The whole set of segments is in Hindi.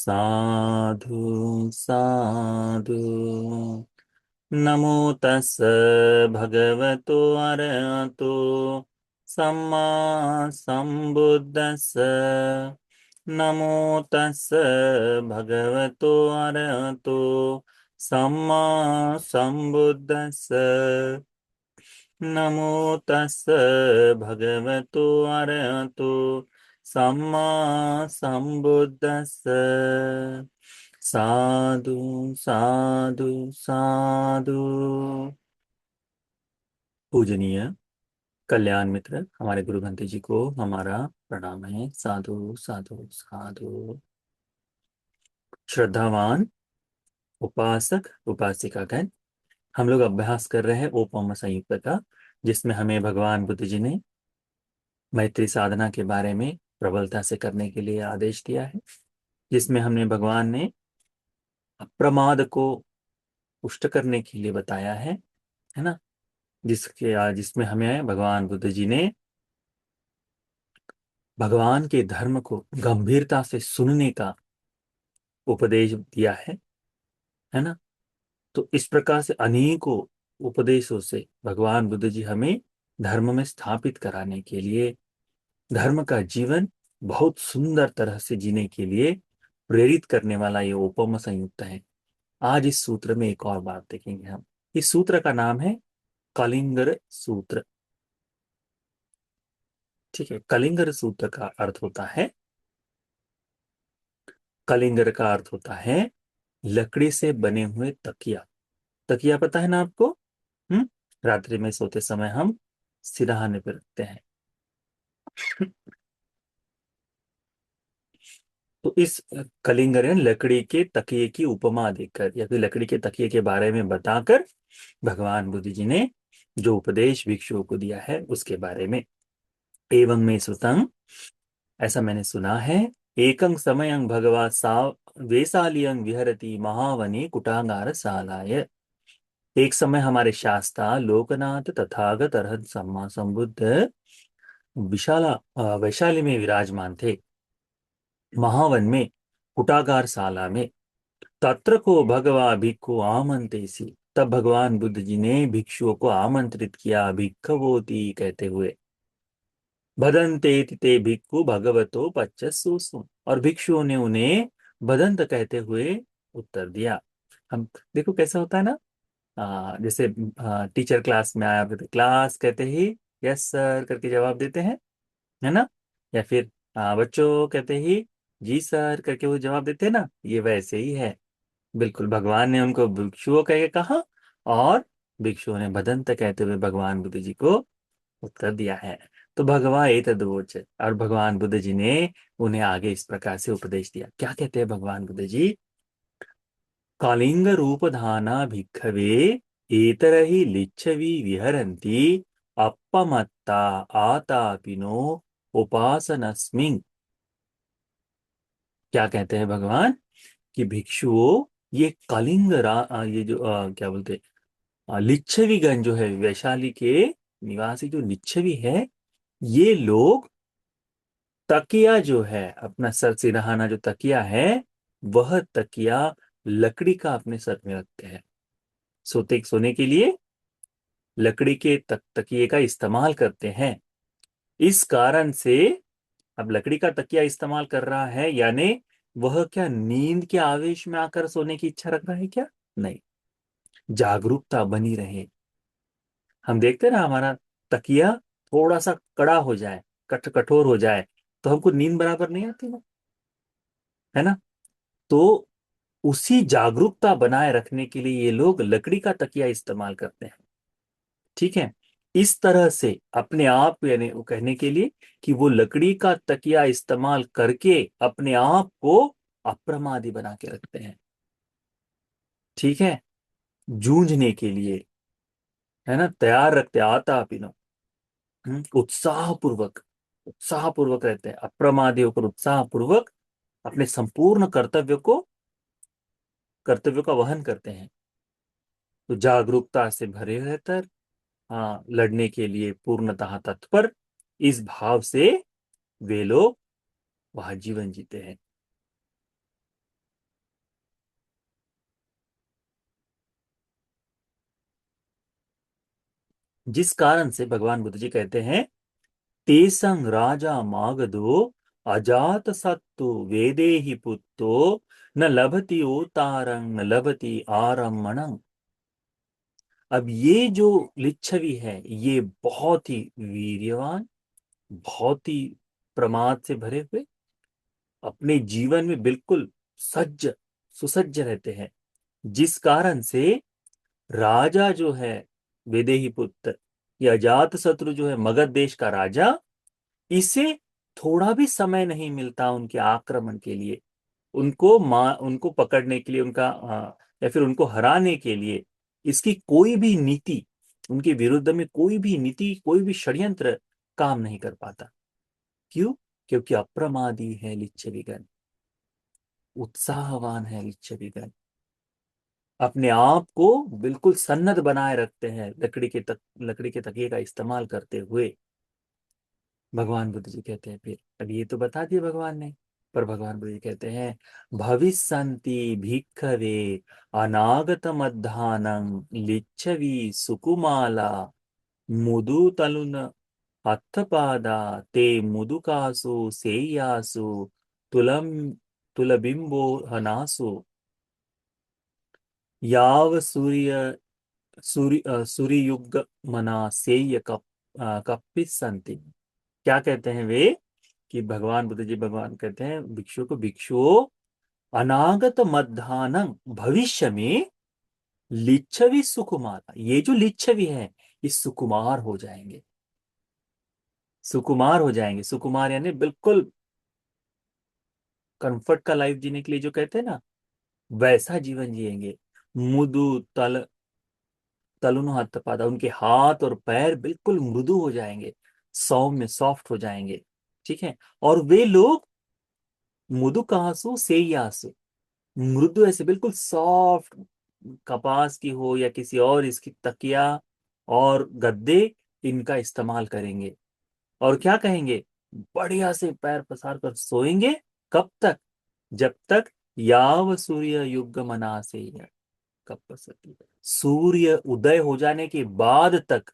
साधु साधु। नमो तस् भगवतो अरहतो सम्मा सम्बुद्धस्स। नमो तस् भगवतो अरहतो सम्मा सम्बुद्धस्स। नमो तस् भगवतो अरहतो सम्मा सम्बुद्धस्स। साधु साधु साधु। पूजनीय कल्याण मित्र हमारे गुरु भंते जी को हमारा प्रणाम है। साधु साधु साधु। श्रद्धावान उपासक उपासिकागण, हम लोग अभ्यास कर रहे हैं ओपम संयुक्त का, जिसमें हमें भगवान बुद्ध जी ने मैत्री साधना के बारे में प्रबलता से करने के लिए आदेश दिया है, जिसमें हमने भगवान ने अप्रमाद को पुष्ट करने के लिए बताया है ना। जिसमें हमें भगवान बुद्ध जी ने भगवान के धर्म को गंभीरता से सुनने का उपदेश दिया है ना। तो इस प्रकार से अनेकों उपदेशों से भगवान बुद्ध जी हमें धर्म में स्थापित कराने के लिए, धर्म का जीवन बहुत सुंदर तरह से जीने के लिए प्रेरित करने वाला ये उपम संयुक्त है। आज इस सूत्र में एक और बात देखेंगे हम। इस सूत्र का नाम है कलिंगर सूत्र। ठीक है, कलिंगर सूत्र का अर्थ होता है, कलिंगर का अर्थ होता है लकड़ी से बने हुए तकिया। तकिया पता है ना आपको? हम्म। रात्रि में सोते समय हम सिरहाने पर रखते हैं। तो इस कलिंगर यानी लकड़ी के तकिए की उपमा देकर या फिर लकड़ी के तकिए के बारे में बताकर भगवान बुद्ध जी ने जो उपदेश भिक्षुओं को दिया है उसके बारे में। एवं में श्रुतं, ऐसा मैंने सुना है, एकं समयं भगवा सा वेसालियं विहरति महावने कुटागार सालाय। एक समय हमारे शास्ता लोकनाथ तथागत अरहत सम्मा संबुद्ध वैशाली में विराजमान थे, महावन में कुटागार शाला में। तत्र को भगवा भिक्खु आमंत्रेसी, तब भगवान बुद्ध जी ने भिक्षुओं को आमंत्रित किया भिक्खवोति कहते हुए। भदन्ते ते भिक्खु भगवतो पच्चसु, और भिक्षुओं ने उन्हें भदंत कहते हुए उत्तर दिया। हम देखो कैसा होता है ना, जैसे टीचर क्लास में आया तो क्लास कहते ही यस सर करके जवाब देते हैं, है ना। या फिर बच्चों कहते ही जी सर करके वो जवाब देते हैं ना, ये वैसे ही है। बिल्कुल भगवान ने उनको भिक्षुओं कह के कहा और भिक्षुओं ने भदंत कहते हुए भगवान बुद्ध जी को उत्तर दिया है। तो भगवान एतद्वोच, और भगवान बुद्ध जी ने उन्हें आगे इस प्रकार से उपदेश दिया। क्या कहते हैं भगवान बुद्ध जी? कलिंग रूप धाना भिक्खवे एतरहि लिच्छवी विहरन्ति अपमत्ता आतापिनो उपासनस्मिन्। क्या कहते हैं भगवान कि भिक्षुओं, ये ये जो क्या बोलते हैं, लिच्छवीगण जो है, वैशाली के निवासी जो लिच्छवी है, ये लोग तकिया जो है, अपना सर सिरहाना जो तकिया है, वह तकिया लकड़ी का अपने सर में रखते हैं। सोने के लिए लकड़ी के तकिए का इस्तेमाल करते हैं। इस कारण से अब लकड़ी का तकिया इस्तेमाल कर रहा है, यानी वह क्या नींद के आवेश में आकर सोने की इच्छा रख रहा है? क्या नहीं, जागरूकता बनी रहे। हम देखते हैं ना, हमारा तकिया थोड़ा सा कड़ा हो जाए, कठोर हो जाए, तो हमको नींद बराबर नहीं आती ना, है ना। तो उसी जागरूकता बनाए रखने के लिए ये लोग लकड़ी का तकिया इस्तेमाल करते हैं। ठीक है, इस तरह से अपने आप, यानी वो कहने के लिए कि वो लकड़ी का तकिया इस्तेमाल करके अपने आप को अप्रमादी बना के रखते हैं। ठीक है, जूझने के लिए, है ना, तैयार रखते, आता पिनो, उत्साह पूर्वक रहते हैं, अप्रमादी होकर उत्साह पूर्वक अपने संपूर्ण कर्तव्य का वहन करते हैं। तो जागरूकता से भरे रहकर, हाँ, लड़ने के लिए पूर्णतः तत्पर, इस भाव से वे लोग वह जीवन जीते हैं। जिस कारण से भगवान बुद्ध जी कहते हैं, तेसंग राजा मागधो अजात सत्तु वेदेहि पुत्तो न लभति ओतारं न लभति आरम्मणं। अब ये जो लिच्छवी है, ये बहुत ही वीर्यवान, बहुत ही प्रमाद से भरे हुए, अपने जीवन में बिल्कुल सज्ज सुसज्ज रहते हैं, जिस कारण से राजा जो है वैदेही पुत्र, ये अजात शत्रु जो है मगध देश का राजा, इसे थोड़ा भी समय नहीं मिलता उनके आक्रमण के लिए, उनको पकड़ने के लिए, या फिर उनको हराने के लिए। इसकी कोई भी नीति, उनके विरुद्ध में कोई भी नीति, कोई भी षड्यंत्र काम नहीं कर पाता। क्यों? क्योंकि अप्रमादी है लिच्छविगण, उत्साहवान है लिच्छविगण, अपने आप को बिल्कुल सन्नद्ध बनाए रखते हैं लकड़ी के तकिए का इस्तेमाल करते हुए। भगवान बुद्ध जी कहते हैं, फिर अब ये तो बता दिया भगवान ने, पर भगवान बुद्ध जी कहते हैं, भविष्यन्ति भिक्खवे अनागत मध्याह्नं लिच्छवी सुकुमाला मुदु तलुन अत्थपादा ते मुदुकासु सेयासु तुलम तुलबिंबो हनासु याव सूर्य युग मना सेय कप्पिसन्ति। क्या कहते हैं वे? कि भगवान बुद्ध जी, भगवान कहते हैं भिक्षु को, भिक्षुओं, अनागत मध्याह्न, भविष्य में लिच्छवी सुकुमार, ये जो लिच्छवी है ये सुकुमार हो जाएंगे, सुकुमार हो जाएंगे। सुकुमार यानी बिल्कुल कंफर्ट का लाइफ जीने के लिए जो कहते हैं ना, वैसा जीवन जिएंगे। मुदु तल तलुन हाथ पादा, उनके हाथ और पैर बिल्कुल मृदु हो जाएंगे, सौम्य सॉफ्ट हो जाएंगे। ठीक है। और वे लोग मुदु कासु सेयासु, मृदु ऐसे बिल्कुल सॉफ्ट, कपास की हो या किसी और इसकी तकिया और गद्दे, इनका इस्तेमाल करेंगे। और क्या कहेंगे? बढ़िया से पैर पसार कर सोएंगे। कब तक? जब तक याव सूर्य युग मना से, कब पसती, सूर्य उदय हो जाने के बाद तक,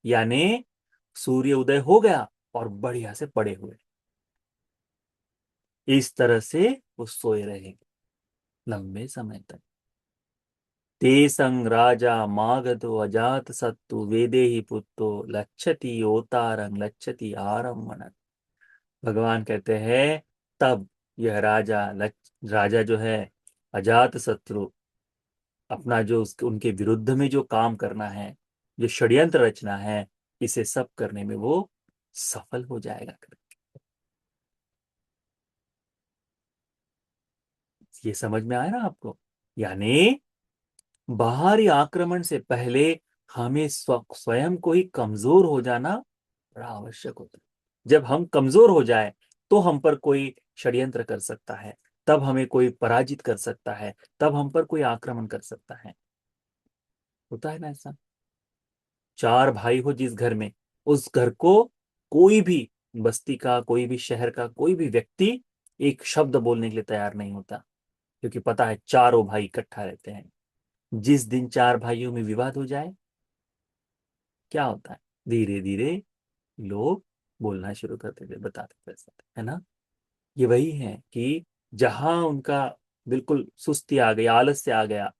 यानी सूर्य उदय हो गया और बढ़िया से पड़े हुए, इस तरह से वो सोए रहेंगे लंबे समय तक। ते संग राजा मागधो अजात सत्तु वेदेहि पुत्तो लच्छति ओतारं लच्छति आरम्मणं। भगवान कहते हैं, तब यह राजा जो है अजात शत्रु, अपना जो उनके विरुद्ध में जो काम करना है, जो षड्यंत्र रचना है, इसे सब करने में वो सफल हो जाएगा। ये समझ में आया ना आपको? यानी बाहरी आक्रमण से पहले हमें स्वयं को ही कमजोर हो जाना बड़ा आवश्यक होता है। जब हम कमजोर हो जाए तो हम पर कोई षड्यंत्र कर सकता है, तब हमें कोई पराजित कर सकता है, तब हम पर कोई आक्रमण कर सकता है। होता है ना ऐसा? चार भाई हो जिस घर में, उस घर को कोई भी, बस्ती का कोई भी, शहर का कोई भी व्यक्ति एक शब्द बोलने के लिए तैयार नहीं होता, क्योंकि पता है चारों भाई इकट्ठा रहते हैं। जिस दिन चार भाइयों में विवाद हो जाए, क्या होता है? धीरे धीरे लोग बोलना शुरू कर देते, बताते पैसा, है ना? ये वही है कि जहां उनका बिल्कुल सुस्ती आ गई, आलस्य आ गया,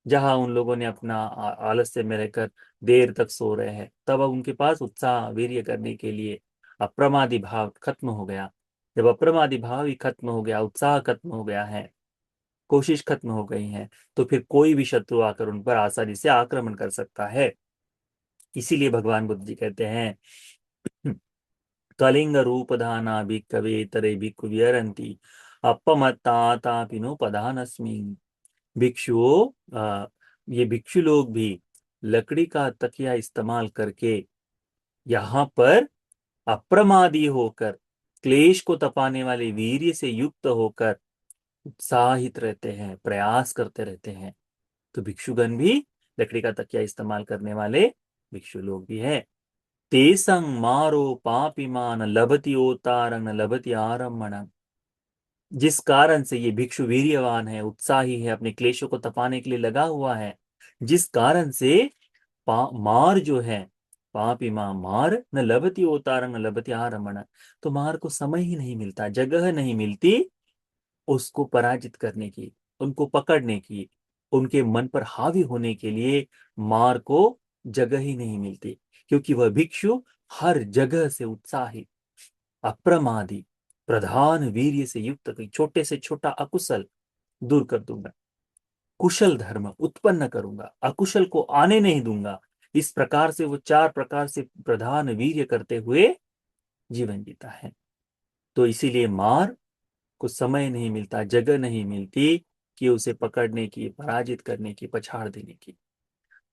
जहां उन लोगों ने अपना आलस्य में रहकर देर तक सो रहे हैं, तब अब उनके पास उत्साह वीर्य करने के लिए अप्रमादी भाव खत्म हो गया। जब अप्रमादी भाव ही खत्म हो गया, उत्साह खत्म हो गया है, कोशिश खत्म हो गई है, तो फिर कोई भी शत्रु आकर उन पर आसानी से आक्रमण कर सकता है। इसीलिए भगवान बुद्ध जी कहते हैं, कलिंग रूप धाना भिक्खवे तरे भिक्खु विहरन्ति अपमत्तातापिनो पधानस्मि। भिक्षुओं, ये भिक्षु लोग भी लकड़ी का तकिया इस्तेमाल करके यहाँ पर अप्रमादी होकर, क्लेश को तपाने वाले वीर्य से युक्त होकर उत्साहित रहते हैं, प्रयास करते रहते हैं। तो भिक्षुगण भी लकड़ी का तकिया इस्तेमाल करने वाले भिक्षु लोग भी हैं। तेसंग मारो पापिमान लभति ओतारंग न लभति आरम्मणं। जिस कारण से ये भिक्षु वीर्यवान है, उत्साही है, अपने क्लेशों को तपाने के लिए लगा हुआ है, जिस कारण से मार जो है पापी माँ मार न लभती ओतारंग न लभती आरमण। तो मार को समय ही नहीं मिलता, जगह नहीं मिलती उसको पराजित करने की, उनको पकड़ने की, उनके मन पर हावी होने के लिए मार को जगह ही नहीं मिलती, क्योंकि वह भिक्षु हर जगह से उत्साहित, अप्रमादी, प्रधान वीर्य से युक्त, कहीं छोटे से छोटा अकुशल दूर कर दूंगा, कुशल धर्म उत्पन्न करूंगा, अकुशल को आने नहीं दूंगा। इस प्रकार से वो चार प्रकार से प्रधान वीर्य करते हुए जीवन जीता है। तो इसीलिए मार को समय नहीं मिलता, जगह नहीं मिलती कि उसे पकड़ने की, पराजित करने की, पछाड़ देने की।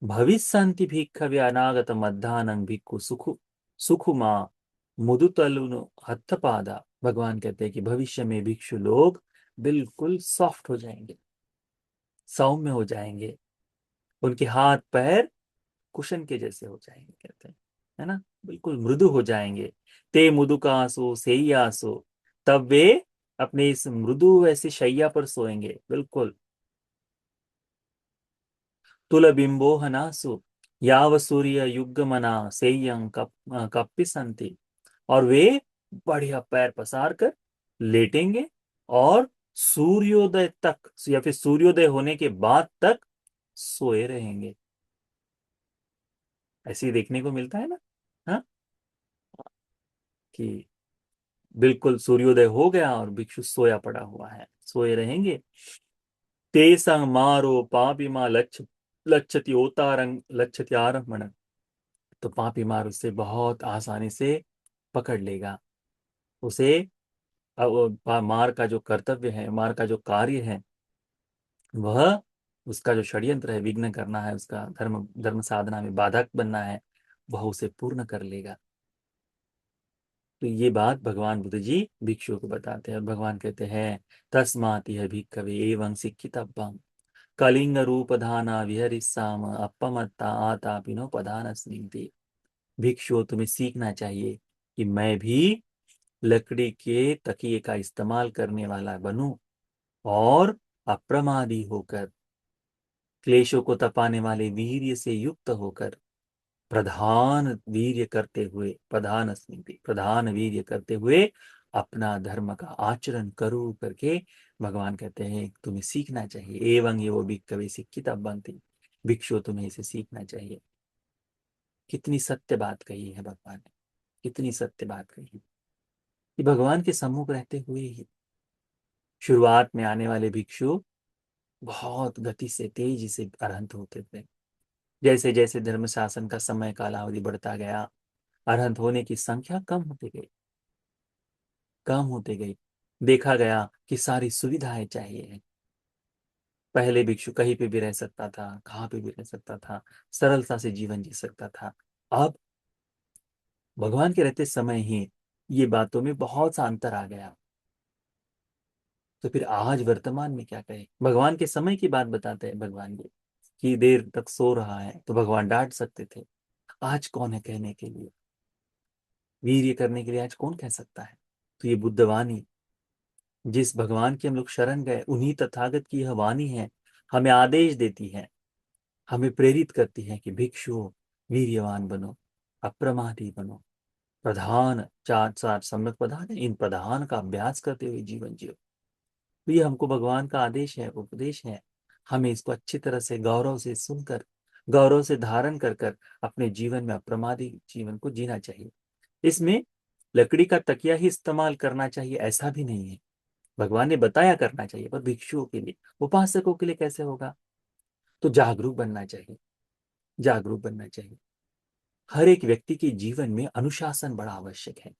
भविष्यन्ति भिक्खवे अनागत मध्यान्ह भिक्खु सुखु सुखुमा मुदुतलुनु हत्थपादा। भगवान कहते हैं कि भविष्य में भिक्षु लोग बिल्कुल सॉफ्ट हो जाएंगे, सौम्य हो जाएंगे, उनके हाथ पैर कुशन के जैसे हो जाएंगे, कहते हैं, है ना, बिल्कुल मृदु हो जाएंगे। ते मुदुकासो सेयासो, तब वे अपने इस मृदु ऐसी शैया पर सोएंगे, बिल्कुल। तुल बिंबो हनासु याव सूर्य युग्मना सेयं कप्पिसंति। और वे बढ़िया पैर पसार कर लेटेंगे और सूर्योदय तक या फिर सूर्योदय होने के बाद तक सोए रहेंगे। ऐसे ही देखने को मिलता है ना, हाँ, कि बिल्कुल सूर्योदय हो गया और भिक्षु सोया पड़ा हुआ है, सोए रहेंगे। तेसंग मारो पापी माँ लक्षति ओतारंग लक्षति आरमण। तो पापी मार उससे बहुत आसानी से पकड़ लेगा उसे। मार का जो कर्तव्य है, मार का जो कार्य है, वह, उसका जो षड्यंत्र है, विघ्न करना है, उसका धर्म धर्म साधना में बाधक बनना है, वह उसे पूर्ण कर लेगा। तो ये बात भगवान बुद्ध जी भिक्षुओं को बताते हैं, और भगवान कहते हैं तस्मात् यह भिक्खवे एवं सिक्खितव्यम् कलिंग रूप धाना विहरिस्साम अपमत्ता आतापिनो पधान स्निग्धे। भिक्षुओं, तुम्हें सीखना चाहिए कि मैं भी लकड़ी के तकिए का इस्तेमाल करने वाला बनूं और अप्रमादी होकर, क्लेशों को तपाने वाले वीर्य से युक्त होकर, प्रधान वीर्य करते हुए, प्रधान स्मृति, प्रधान वीर्य करते हुए अपना धर्म का आचरण करूं करके भगवान कहते हैं तुम्हें सीखना चाहिए। एवं ये वो भिक्खवे सिक्खिता बनती। भिक्षु, तुम्हें इसे सीखना चाहिए। कितनी सत्य बात कही है भगवान ने, कितनी सत्य बात कही है। कि भगवान के सम्मुख रहते हुए ही शुरुआत में आने वाले भिक्षु बहुत गति से, तेजी से अरहंत होते थे। जैसे जैसे धर्म शासन का समय कालावधि बढ़ता गया, अरहंत होने की संख्या कम होती गई, कम होते गई। देखा गया कि सारी सुविधाएं चाहिए। पहले भिक्षु कहीं पे भी रह सकता था, कहाँ पे भी रह सकता था, सरलता से जीवन जी सकता था। अब भगवान के रहते समय ही ये बातों में बहुत सा अंतर आ गया। तो फिर आज वर्तमान में क्या कहें? भगवान के समय की बात बताते हैं भगवान ये, कि देर तक सो रहा है तो भगवान डांट सकते थे। आज कौन है कहने के लिए? वीर्य करने के लिए आज कौन कह सकता है? तो ये बुद्धवाणी, जिस भगवान की हम लोग शरण गए, उन्हीं तथागत की यह वाणी है, हमें आदेश देती है, हमें प्रेरित करती है कि भिक्षु वीर्यवान बनो, अप्रमादी बनो, प्रधान, चार चार सम्यक प्रधान है, इन प्रधान का अभ्यास करते हुए जीवन जियो। तो ये हमको भगवान का आदेश है, उपदेश है। हमें इसको अच्छी तरह से गौरव से सुनकर, गौरव से धारण कर कर अपने जीवन में अप्रमादी जीवन को जीना चाहिए। इसमें लकड़ी का तकिया ही इस्तेमाल करना चाहिए ऐसा भी नहीं है, भगवान ने बताया करना चाहिए, पर भिक्षुओं के लिए, उपासकों के लिए कैसे होगा? तो जागरूक बनना चाहिए, जागरूक बनना चाहिए। हर एक व्यक्ति के जीवन में अनुशासन बड़ा आवश्यक है,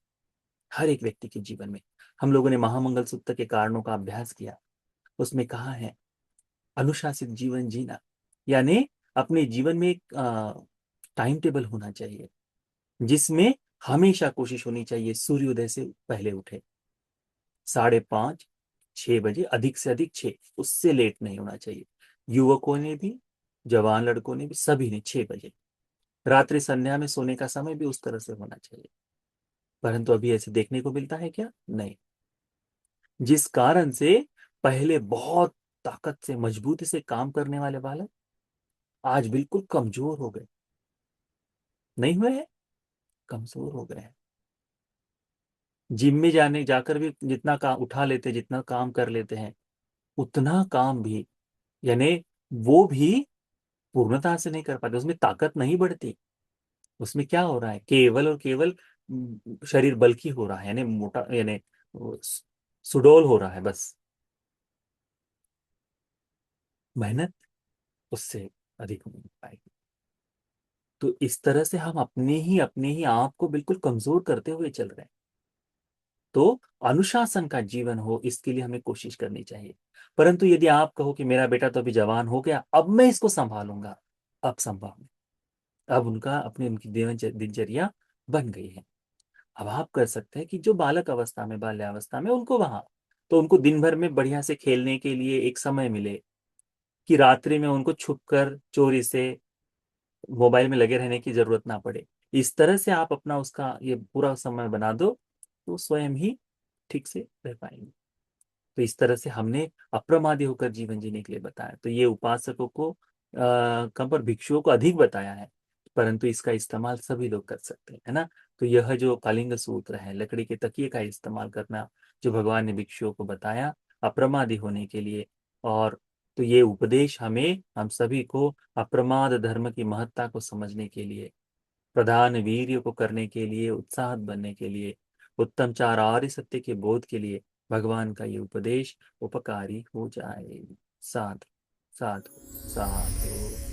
हर एक व्यक्ति के जीवन में। हम लोगों ने महामंगल सूत्र के कारणों का अभ्यास किया, उसमें कहा है अनुशासित जीवन जीना, यानी अपने जीवन में एक टाइम टेबल होना चाहिए, जिसमें हमेशा कोशिश होनी चाहिए सूर्योदय से पहले उठे, 5:30 6 बजे, अधिक से अधिक 6, उससे लेट नहीं होना चाहिए। युवकों ने भी, जवान लड़कों ने भी, सभी ने 6 बजे। रात्रि संध्या में सोने का समय भी उस तरह से होना चाहिए। परंतु अभी ऐसे देखने को मिलता है क्या? नहीं। जिस कारण से पहले बहुत ताकत से, मजबूती से काम करने वाले बालक आज बिल्कुल कमजोर हो गए। नहीं हुए हैं, कमजोर हो गए हैं। जिम में जाने जाकर भी जितना काम उठा लेते, जितना काम कर लेते हैं, उतना काम भी, यानी वो भी पूर्णता से नहीं कर पाते, उसमें ताकत नहीं बढ़ती। उसमें क्या हो रहा है, केवल और केवल शरीर बल्कि हो रहा है, यानी मोटा, यानी सुडौल हो रहा है बस। मेहनत उससे अधिक नहीं हो पाएगी। तो इस तरह से हम अपने ही आप को बिल्कुल कमजोर करते हुए चल रहे हैं। तो अनुशासन का जीवन हो, इसके लिए हमें कोशिश करनी चाहिए। परंतु यदि आप कहो कि मेरा बेटा तो अभी जवान हो गया, अब मैं इसको संभालूंगा, अब संभव नहीं। अब उनका अपनी उनकी दिनचर्या बन गई है। अब आप कर सकते हैं कि जो बालक अवस्था में, बाल्यावस्था में, उनको वहां, तो उनको दिन भर में बढ़िया से खेलने के लिए एक समय मिले, कि रात्रि में उनको छुप कर चोरी से मोबाइल में लगे रहने की जरूरत ना पड़े। इस तरह से आप अपना उसका ये पूरा समय बना दो, तो स्वयं ही ठीक से रह पाएंगे। तो इस तरह से हमने अप्रमादी होकर जीवन जीने के लिए बताया। तो ये उपासकों को कम पर भिक्षुओं को अधिक बताया है, परंतु इसका इस्तेमाल सभी लोग कर सकते हैं, है ना। तो यह जो कलिंग सूत्र है, लकड़ी के तकिए का इस्तेमाल करना, जो भगवान ने भिक्षुओं को बताया अप्रमादी होने के लिए, और तो ये उपदेश हमें, हम सभी को अप्रमाद धर्म की महत्ता को समझने के लिए, प्रधान वीर्य को करने के लिए, उत्साह बनने के लिए, उत्तम चार आर्य सत्य के बोध के लिए भगवान का ये उपदेश उपकारी हो जाए। साधु साधु साधु।